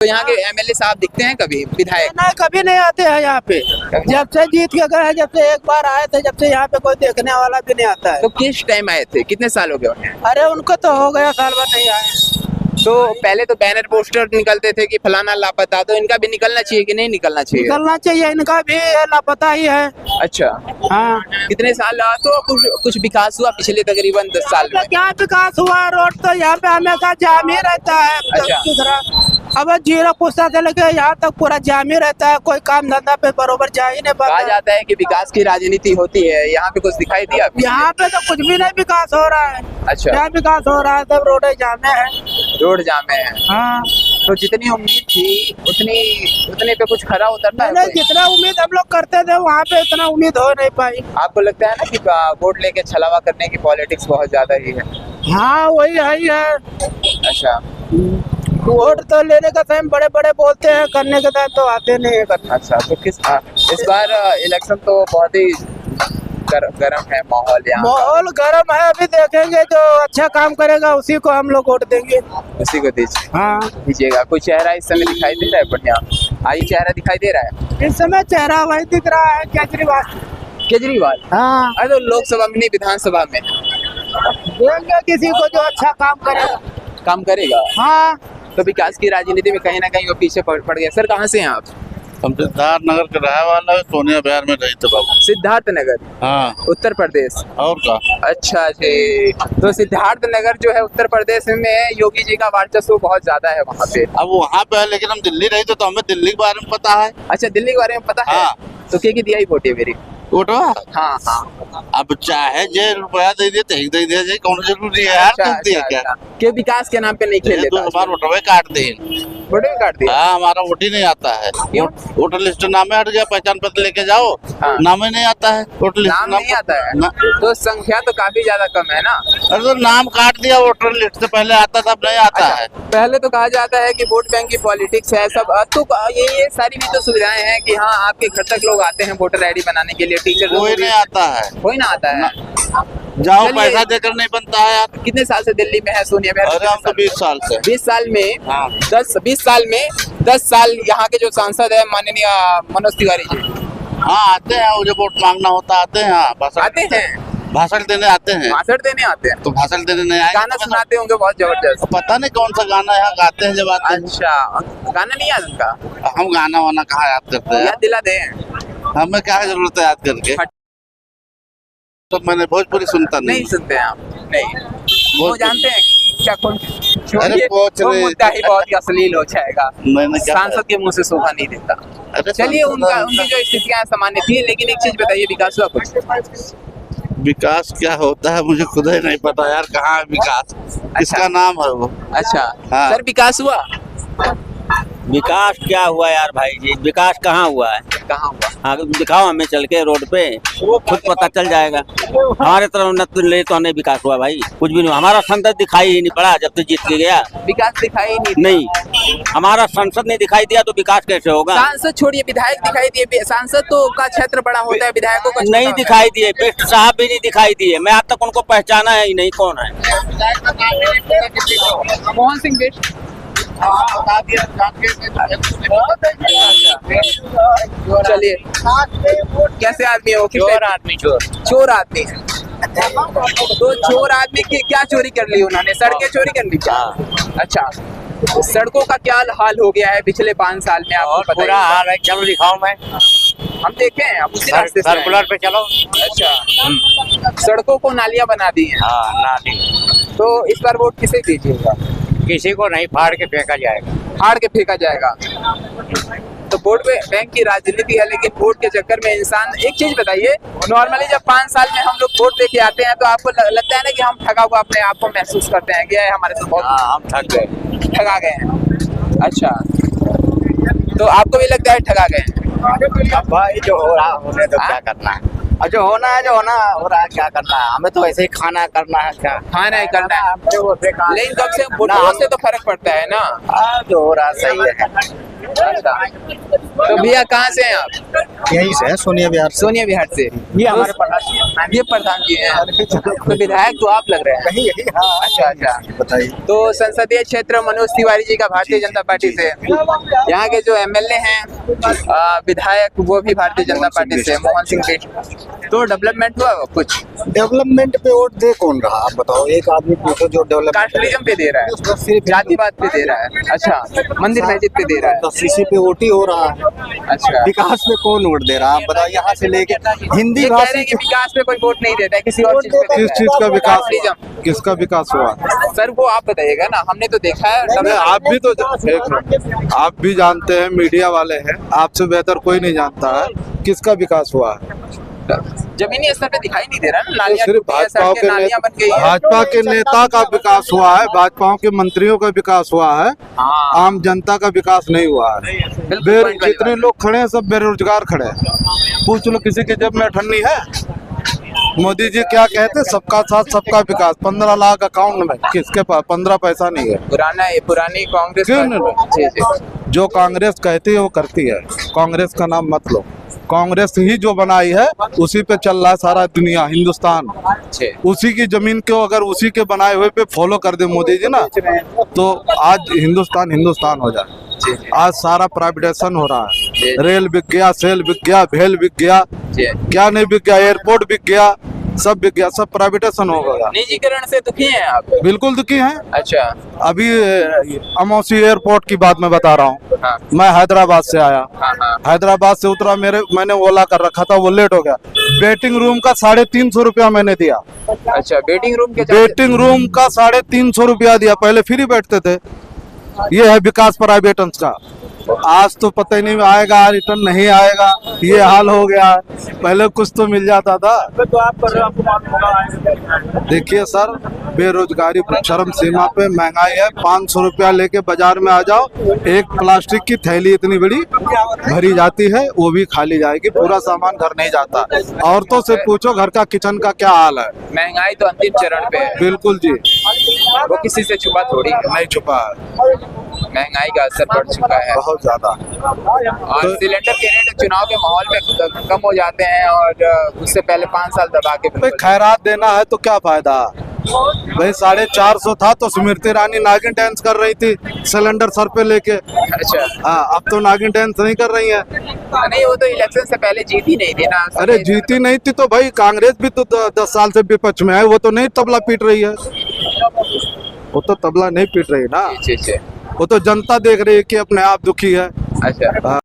तो यहाँ के एमएलए साहब दिखते हैं कभी, विधायक? नहीं, कभी नहीं आते हैं यहाँ पे। जब से जीत के गए हैं, जब से एक बार आए थे, जब से यहाँ पे कोई देखने वाला भी नहीं आता है। तो किस टाइम आए थे, कितने साल हो गए उन्हें? अरे उनको तो हो गया साल भर नहीं आए। तो पहले तो बैनर पोस्टर निकलते थे कि फलाना लापता, तो इनका भी निकलना चाहिए कि नहीं निकलना चाहिए? निकलना चाहिए, इनका भी लापता ही है। अच्छा, हाँ, कितने साल रहा तो कुछ विकास हुआ पिछले तकरीबन 10 साल में? क्या विकास हुआ? रोड तो यहाँ पे हमेशा जाम ही रहता है। अच्छा। दूसरा अब जीरो पुस्ता से लेके यहाँ तक पूरा जाम ही रहता है, कोई काम धंधा पे बरोबर जा ही नहीं कहा पाता। जाता है कि विकास की राजनीति होती है, यहाँ पे कुछ दिखाई दिया? यहाँ पे तो कुछ भी नहीं विकास हो रहा है। अच्छा, क्या विकास हो रहा है? सब रोड जामे है। रोड जामे है। हाँ, तो जितनी उम्मीद थी उतने पे कुछ खरा उतरता है? नहीं, जितना उम्मीद हम लोग करते थे वहाँ पे इतना उम्मीद हो नहीं पाई। आपको लगता है ना कि वोट लेके छलावा करने की पॉलिटिक्स बहुत ज्यादा ही है? हाँ, वही है ही है। अच्छा, वोट तो लेने का टाइम बड़े बड़े बोलते हैं, करने के टाइम तो आते नहीं है करना। अच्छा, तो इस बार इलेक्शन तो बहुत ही गरम है माहौल यहाँ? माहौल गरम है, अभी देखेंगे जो अच्छा काम करेगा उसी को हम लोग वोट देंगे। उसी को दीजिए। हाँ, दीजिएगा। कोई चेहरा इस समय दिखाई दे रहा है बढ़िया? आई चेहरा दिखाई दे रहा है इस समय? चेहरा वही दिख रहा है, केजरीवाल। केजरीवाल? हाँ, अरे तो लोकसभा में नहीं, विधानसभा में देंगे किसी को जो अच्छा काम करेगा। काम करेगा। हाँ, तो विकास की राजनीति में कहीं ना कहीं वो पीछे पड़ गया। सर कहाँ से हैं आप? हम सिद्धार्थ नगर के रहने वाला है, सोनिया बिहार में रही थे बाबू। सिद्धार्थ नगर? हाँ, उत्तर प्रदेश। और का? अच्छा जी, तो सिद्धार्थ नगर जो है उत्तर प्रदेश में योगी जी का वर्चस्व बहुत ज्यादा है वहाँ पे। अब वहाँ पे है, लेकिन हम दिल्ली रही थे तो हमें दिल्ली के बारे में पता है। अच्छा, दिल्ली के बारे में पता है? हाँ। तो के दिया ही वोट है मेरी? वोटवा? हाँ हाँ। अब चाहे जे रुपया दे दिए तही दे दिया, कौन जरूरी है यार? अच्छा, तुम दिए अच्छा, क्या? के विकास के नाम पे नहीं खेल तो लेता? हमारा वोटवे काट दे। वोट भी काट दिया? हाँ, हमारा वोट ही नहीं आता है। क्यों? वोटर लिस्ट नामे हट गया, पहचान पत्र लेके जाओ। हाँ। नाम ही नहीं आता है वोटर लिस्ट। नाम नहीं आता है? तो संख्या तो काफी ज्यादा कम है ना? अरे तो नाम काट दिया, वोटर लिस्ट से पहले आता था, अब नहीं आता है। पहले तो कहा जाता है कि वोट बैंक की पॉलिटिक्स है सब, तो ये सारी भी तो सुविधाएं हैं कि हाँ आपके घर तक लोग आते हैं वोटर आईडी बनाने के लिए। टीचर कोई नहीं आता है। कोई ना आता है? जाओ, चलिए। पैसा देकर नहीं बनता है यार। कितने साल से दिल्ली में है सोनिया बिहार? अरे हम तो 20 साल से। 20 साल में? हाँ। 20 साल में 10 साल यहाँ के जो सांसद है माननीय मनोज तिवारी जी, हाँ आते हैं, मुझे वोट मांगना होता आते हैं। हाँ, आते हैं? भाषण देने आते हैं। भाषण देने आते हैं? तो भाषण देने नहीं आए? गाना सुनाते होंगे बहुत जबरदस्त? पता नहीं कौन सा गाना यहाँ गाते हैं जब आते हैं। अच्छा, गाना नहीं याद उनका? हम गाना वाना कहाँ याद करते हैं? याद दिला दे। हमें क्या जरूरत है याद करके? तो मैंने भोजपुरी सुनता नहीं सुनते हैं आप? नहीं। वो जानते हैं क्या कौन? अरे वो मुद्दा ही बहुत ही अश्लील हो जाएगा, मैंने क्या सांसद के मुंह से शोभा नहीं देता। अरे चलिए, उनकी जो स्थितियां सामान्य थी, लेकिन एक चीज बताइए, विकास हुआ कुछ? विकास क्या होता है मुझे खुद ही नहीं पता यार, कहाँ है विकास? किसका नाम है वो? अच्छा। हाँ। सर विकास हुआ? विकास क्या हुआ यार भाई जी, विकास कहाँ हुआ है? कहाँ हुआ? हाँ, दिखाओ हमें चल के रोड पे, खुद पता चल जाएगा। हमारे तरफ न तो ले तो नहीं विकास हुआ भाई, कुछ भी नहीं। हमारा संसद दिखाई ही नहीं पड़ा जब से जीत के गया। विकास दिखाई नहीं, हमारा संसद नहीं दिखाई दिया तो विकास कैसे होगा? सांसद छोड़िए, विधायक दिखाई दिए। सांसद तो का क्षेत्र बड़ा होता है, विधायकों का छोटा नहीं होता है। दिखाई दिए, बेस्ट साहब भी नहीं दिखाई दिए। मैं आज तक उनको पहचाना है ही नहीं, कौन है? मोहन सिंह बेस्ट। चलिए, कैसे आदमी हो? चोर आदमी, चोर आदमी है। तो चोर आदमी की क्या चोरी कर ली उन्होंने? सड़कें चोरी कर ली क्या? अच्छा, सड़कों का क्या हाल हो गया है पिछले 5 साल में? आपको पता बुरा हाल है। चलो दिखाओ, मैं हम देखे हैं, आप उसी रास्ते से आए हैं। सर्कुलर पे चलो। अच्छा, सड़कों को नालियां बना दी हैं। हाँ, नाली। तो इस बार वोट किसे दीजिएगा? किसी को नहीं, फाड़ के फेंका जाएगा। फाड़ के फेंका जाएगा? तो वोट बैंक की राजनीति है, लेकिन वोट के चक्कर में इंसान। एक चीज बताइए, नॉर्मली जब 5 साल में हम लोग वोट दे के आते हैं तो आपको लगता है ना कि हम ठगा हुआ अपने आप को महसूस करते हैं कि हमारे साथ बहुत हम ठगा गए हैं? अच्छा, तो आपको भी लगता है ठगा गए हैं? अब भाई जो हो रहा होने तो क्या करना है, और जो होना है जो होना हो रहा है क्या करना है? हमें तो ऐसे ही खाना करना है, क्या खाना ही करना है। लेकिन कम से कम वोटों से तो फर्क पड़ता है ना? जो हो रहा सही है। अच्छा, तो भैया कहाँ से हैं आप? यहीं से है, सोनिया विहार से। सोनिया विहार से। ये हमारे ये प्रधान जी हैं, तो विधायक तो आप लग रहे हैं। यही यही हाँ। अच्छा अच्छा, बताइए। तो संसदीय क्षेत्र मनोज तिवारी जी का भारतीय जनता पार्टी से, यहाँ के जो एमएलए हैं विधायक वो भी भारतीय जनता पार्टी से, मोहन सिंह बिष्ट। तो डेवलपमेंट हुआ कुछ? डेवलपमेंट पे वोट दे कौन रहा, आप बताओ। एक आदमी पूछो जो डेवलपमेंट कास्टलिज्म पे दे रहा है, सिर्फ जातिवाद पे दे रहा है। अच्छा, मंदिर मस्जिद पे दे रहा है। बस इसी पे वोट ही हो रहा है। अच्छा, विकास पे कौन वोट दे रहा है, आप बताओ। यहाँ से लेके हिंदी ये कह रहे भाषी हैं कि विकास पे कोई वोट नहीं देता है, किसी और चीज पे किस चीज का विकास हुआ? कास्टलिज्म। किसका विकास हुआ? सर वो आप बताइएगा ना, हमने तो देखा है। नहीं, आप भी तो एक मिनट, आप भी जानते हैं, मीडिया वाले हैं, आपसे बेहतर कोई नहीं जानता है किसका विकास हुआ है। जमीनी स्तर पे दिखाई नहीं दे रहा ना, तो नालियां सिर्फ टूटी हैं, सड़कें नालियां बन गई हैं। भाजपा के नेता का विकास हुआ है, भाजपा के मंत्रियों का विकास हुआ है, हाँ, आम जनता का विकास नहीं हुआ है। बिल्कुल point वाली जितने बात। लोग खड़े हैं सब बेरोजगार खड़े हैं। पूछ लो किसी की जेब में अठन्नी है? मोदी जी क्या कहते हैं, सबका साथ सबका विकास। 15 लाख अकाउंट में, किसके पास 15 पैसा नहीं है? पुरानी कांग्रेस क्यों का- नहीं? जी जी, जो कांग्रेस कहती है वो करती है। कांग्रेस का नाम मत लो, कांग्रेस ही जो बनाई है उसी पे चल रहा है सारा दुनिया, हिंदुस्तान। जी। उसी की जमीन को अगर उसी के बनाए हुए पे फॉलो कर दे मोदी जी ना, तो आज हिंदुस्तान हो जाए। जी आज सारा प्राइवेटाइजेशन हो रहा जी। है, रेल बिक गया, सेल बिक गया, भेल बिक गया, जी, क्या नहीं बिक गया, एयरपोर्ट बिक गया, सब बिक गया, सब प्राइवेटाइजेशन हो गया। निजीकरण से दुखी हैं आप? बिल्कुल दुखी हैं। अच्छा, अभी अमौसी एयरपोर्ट की बात मैं बता रहा हूँ। हाँ मैं हैदराबाद से आया, हाँ हाँ, हैदराबाद से उतरा, मैंने ओला कर रखा था, वो लेट हो गया। वेटिंग रूम का 350 रुपया मैंने दिया। अच्छा, वेटिंग रूम के वेटिंग रूम का 350 रुपया दिया, पहले फ्री बैठते थे। ये है विकास प्राइवेटन्स का। आज तो पता ही नहीं आएगा, रिटर्न नहीं आएगा, ये हाल हो गया है। पहले कुछ तो मिल जाता था। तो आप कर रहे हो, आपको मालूम होगा। देखिए सर, बेरोजगारी चरम सीमा पे, महंगाई है। 500 रुपया लेके बाजार में आ जाओ, एक प्लास्टिक की थैली इतनी बड़ी भरी जाती है, वो भी खाली जाएगी, पूरा सामान घर नहीं जाता। औरतों से पूछो घर का किचन का क्या हाल है। महंगाई तो अंतिम चरण पे है, बिल्कुल जी, वो किसी से छुपा थोड़ी है। नहीं छुपा है, महंगाई का असर बढ़ चुका है, बहुत ज्यादा। और सिलेंडर के रेट चुनाव के माहौल में कम हो जाते हैं, और उससे पहले 5 साल दबा के भाई खैरात देना है तो क्या फायदा भाई? 450 था तो स्मृति ईरानी नागिन डांस कर रही थी सिलेंडर सर पे लेके। अच्छा, हाँ, अब तो नागिन डांस नहीं कर रही है। नहीं वो तो इलेक्शन से पहले जीती नहीं थी ना। अरे जीती नहीं थी तो भाई कांग्रेस भी तो 10 साल से विपक्ष में है, वो तो नहीं तबला पीट रही है। वो तो तबला नहीं पीट रही ना, जी जी, वो तो जनता देख रही है कि अपने आप दुखी है। अच्छा।